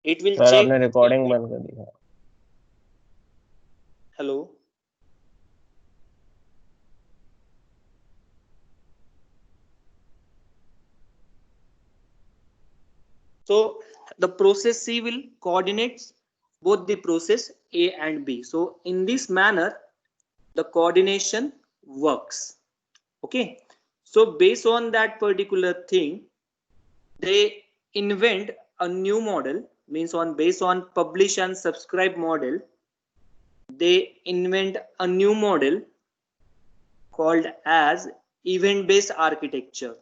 It will sir check आपने recording बंद कर दी है। hello. So the process C will coordinate both the process A and B. So in this manner the coordination works. Okay, so based on that particular thing they invent a new model, means on based on publish and subscribe model they invent a new model called as event based architecture.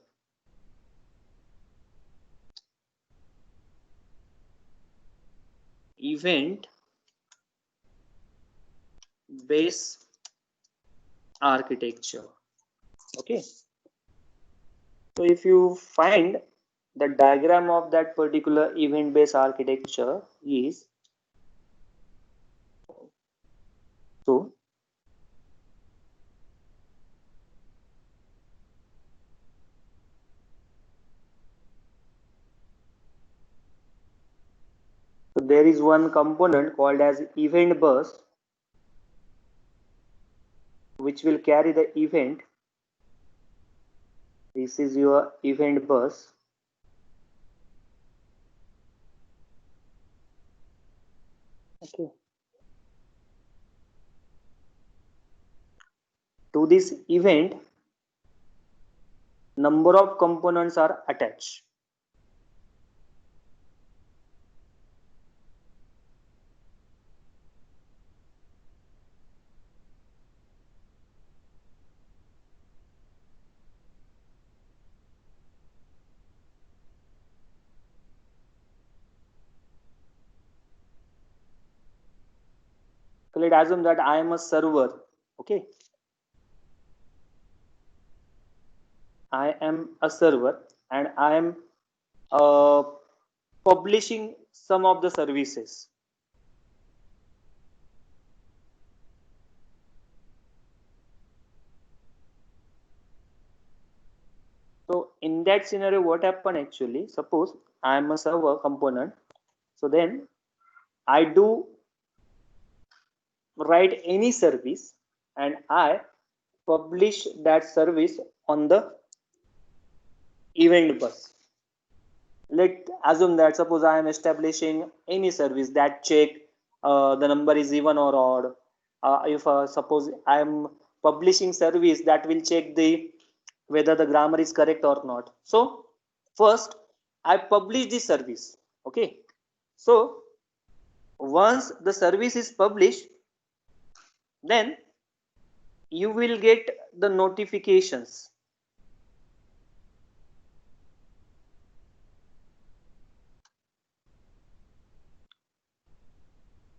Event based architecture. Okay, so if you find the diagram of that particular event based architecture is so. So there is one component called as event bus which will carry the event. This is your event bus. Okay. To this event, number of components are attached. So let's assume that I am a server. Okay. I am a server and I am publishing some of the services. So in that scenario, what happened actually? Suppose I am a server component. So then I do write any service and I publish that service on the event bus. Let assume that suppose I am establishing any service that check the number is even or odd. If suppose I am publishing service that will check the whether the grammar is correct or not. So first I publish the service. Okay. So once the service is published, then you will get the notifications.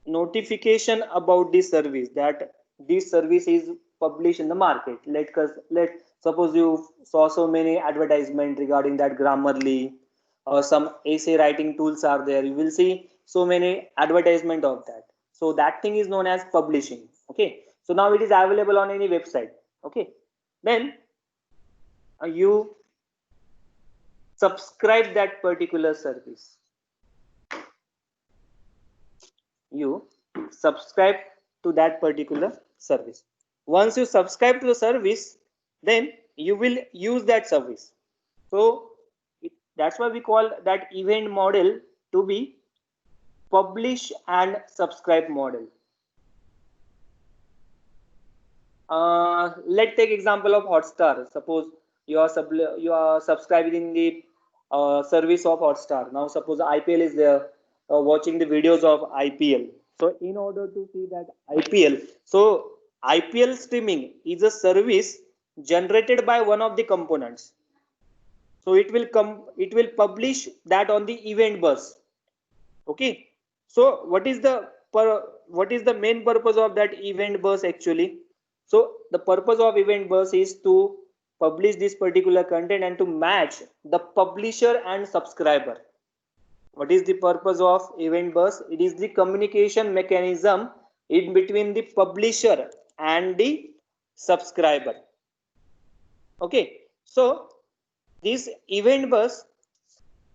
Notification about this service that this service is published in the market. Let suppose you saw so many advertisement regarding that Grammarly or some essay writing tools are there. You will see so many advertisement of that. So that thing is known as publishing. Okay. So now it is available on any website. Okay. Then you subscribe that particular service. You subscribe to that particular service. Once you subscribe to the service, then you will use that service. So that's why we call that event model to be publish and subscribe model. Let's take example of Hotstar. Suppose you are subscribing the service of Hotstar. Now suppose IPL is there, watching the videos of IPL. So in order to see that IPL, so IPL streaming is a service generated by one of the components. So it will publish that on the event bus. Okay. So what is the main purpose of that event bus actually? So the purpose of event bus is to publish this particular content and to match the publisher and subscriber. What is the purpose of event bus? It is the communication mechanism in between the publisher and the subscriber. Okay. So this event bus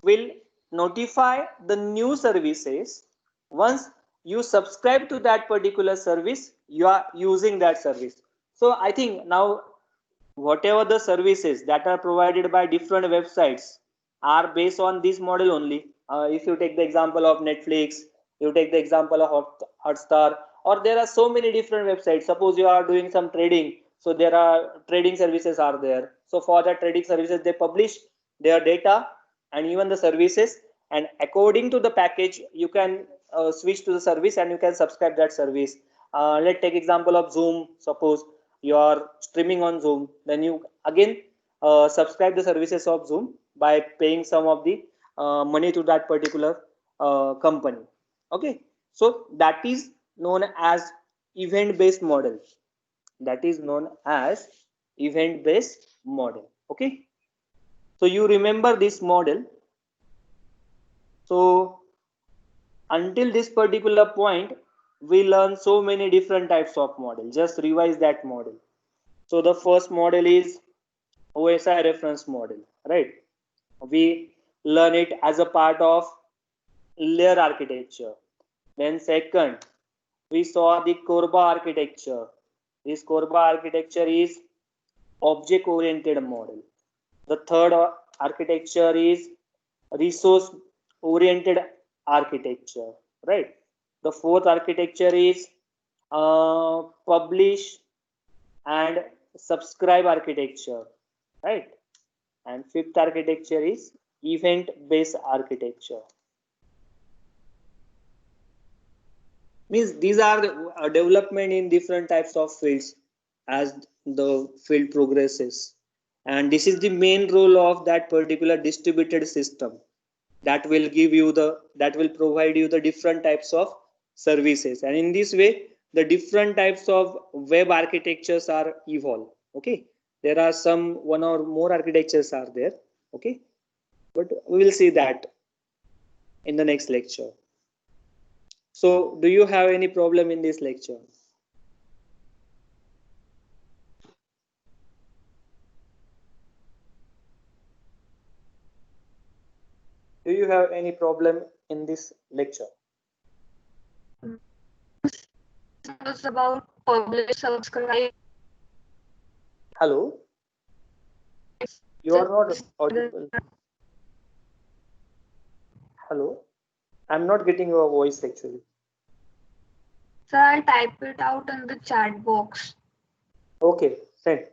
will notify the new services. Once you subscribe to that particular service, you are using that service. So I think now whatever the services that are provided by different websites are based on this model only. If you take the example of Netflix, you take the example of Hotstar, or there are so many different websites. Suppose you are doing some trading, so there are trading services are there. So for that trading services, they publish their data and even the services, and according to the package, you can switch to the service and you can subscribe that service. Let's take example of Zoom. Suppose you are streaming on Zoom, then you again subscribe the services of Zoom by paying some of the money to that particular company. Okay, so that is known as event based model. That is known as event based model. Okay, so you remember this model. So until this particular point, we learn so many different types of model. Just revise that model. So the first model is OSI reference model, right? We learn it as a part of layer architecture. Then second, we saw the Corba architecture. This Corba architecture is object oriented model. The third architecture is resource oriented architecture, right? The fourth architecture is publish and subscribe architecture, right? And fifth architecture is event based architecture. Means these are the development in different types of fields as the field progresses, and this is the main role of that particular distributed system that will give you the that will provide you the different types of services, and in this way the different types of web architectures are evolved. Okay, there are some one or more architectures are there. Okay, but we will see that in the next lecture. So do you have any problem in this lecture? Do you have any problem in this lecture? Was about publish, subscribe. Hello? You are not audible. Hello? I'm not getting your voice actually. So I'll type it out in the chat box. Okay, send.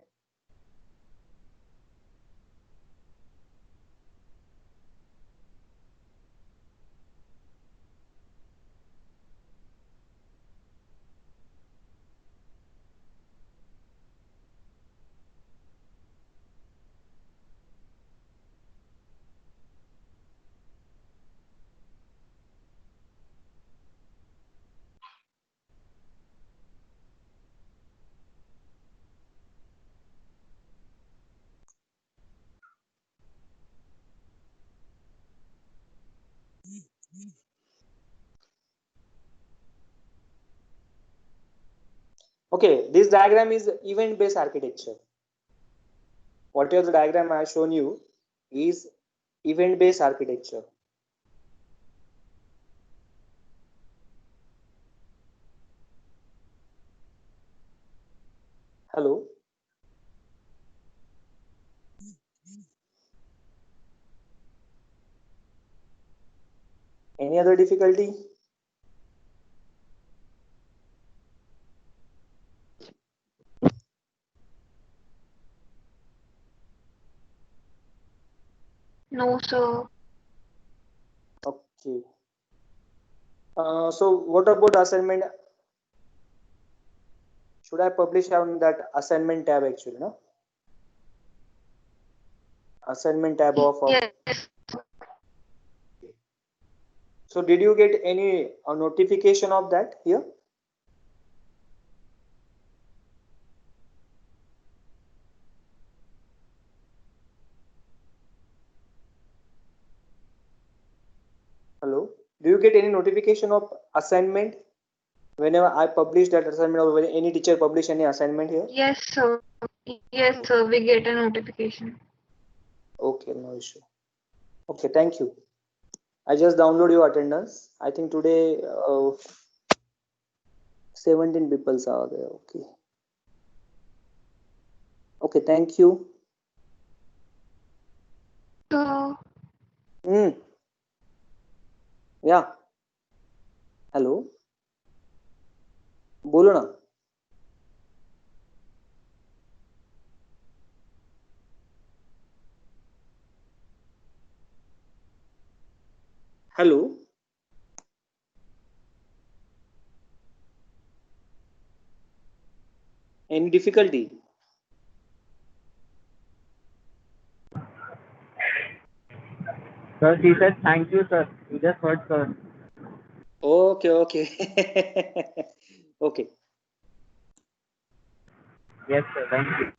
Okay, this diagram is event-based architecture. Whatever the diagram I have shown you is event-based architecture. Hello? Any other difficulty? No, sir. Okay. So what about assignment? Should I publish on that assignment tab actually, no? Assignment tab of. Yes. So did you get any notification of that here? Hello? Do you get any notification of assignment whenever I publish that assignment, or when any teacher publish any assignment here? Yes, sir. Yes, sir. We get a notification. Okay, no issue. Okay, thank you. I just download your attendance. I think today 17 people are there. Okay. Okay, thank you. So, Hmm. Yeah. Hello. बोलो ना. Hello. Any difficulty? Sir, she said thank you, sir. You just heard, sir. Okay, okay. Okay. Yes, sir. Thank you.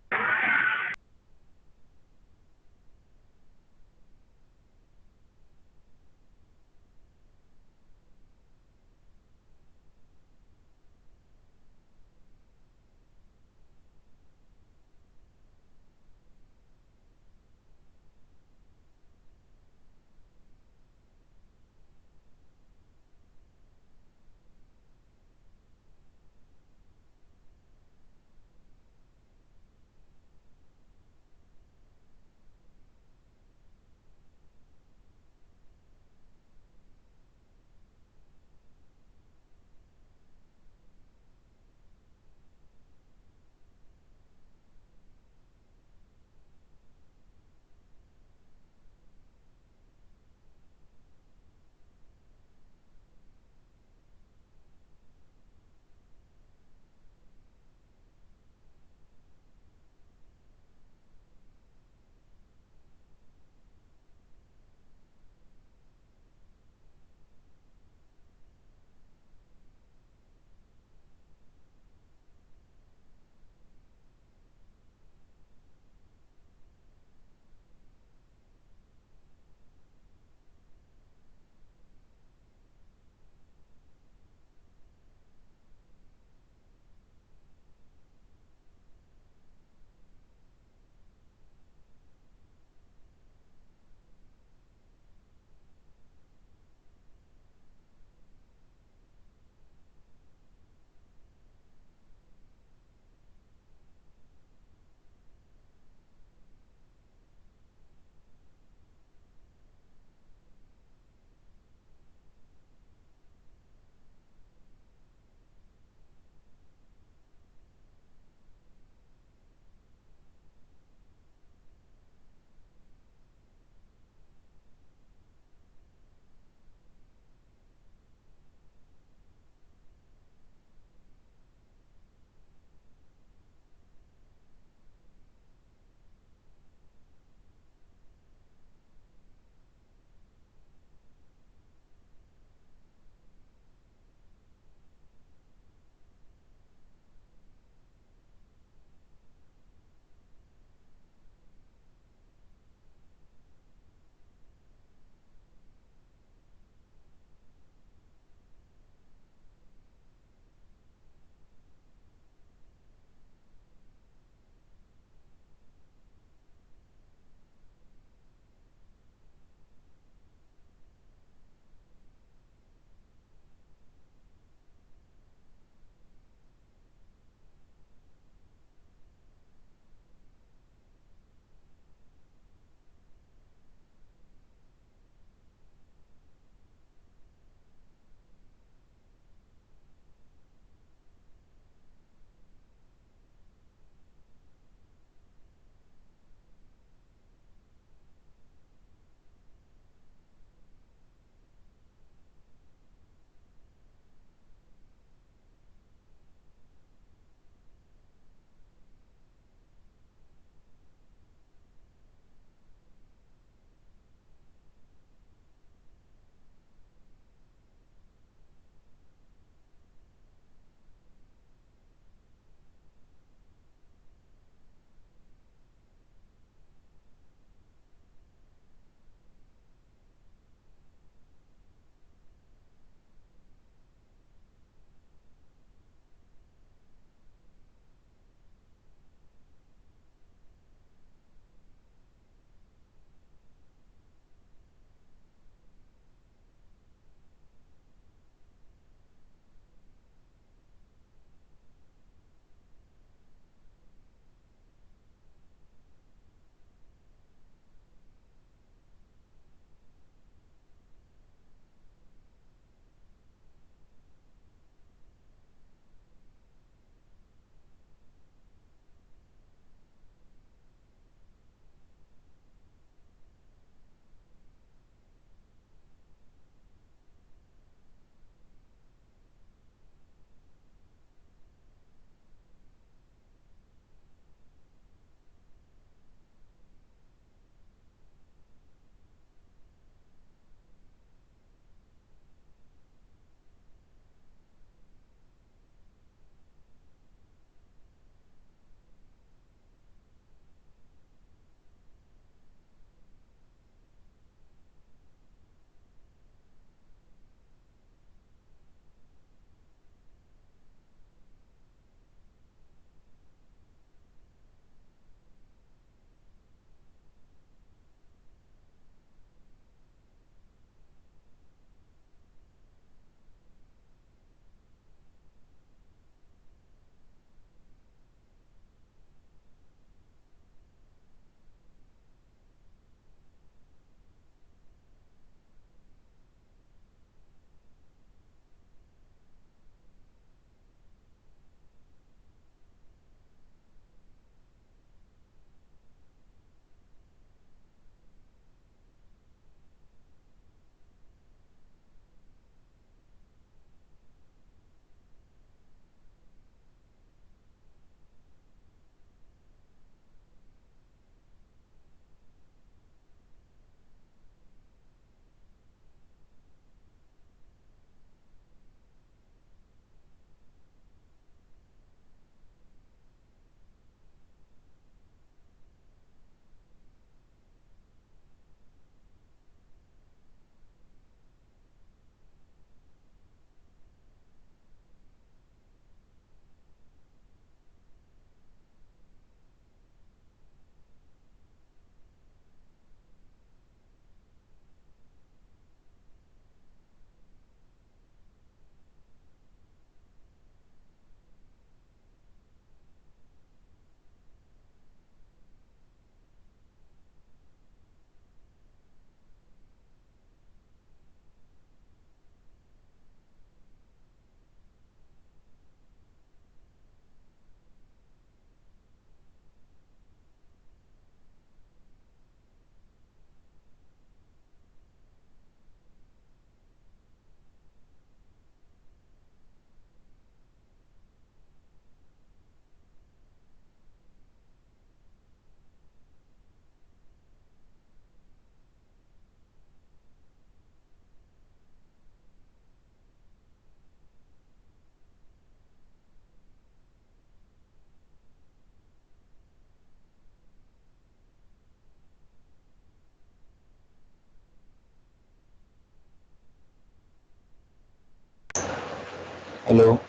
Hello.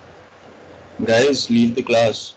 Guys, leave the class.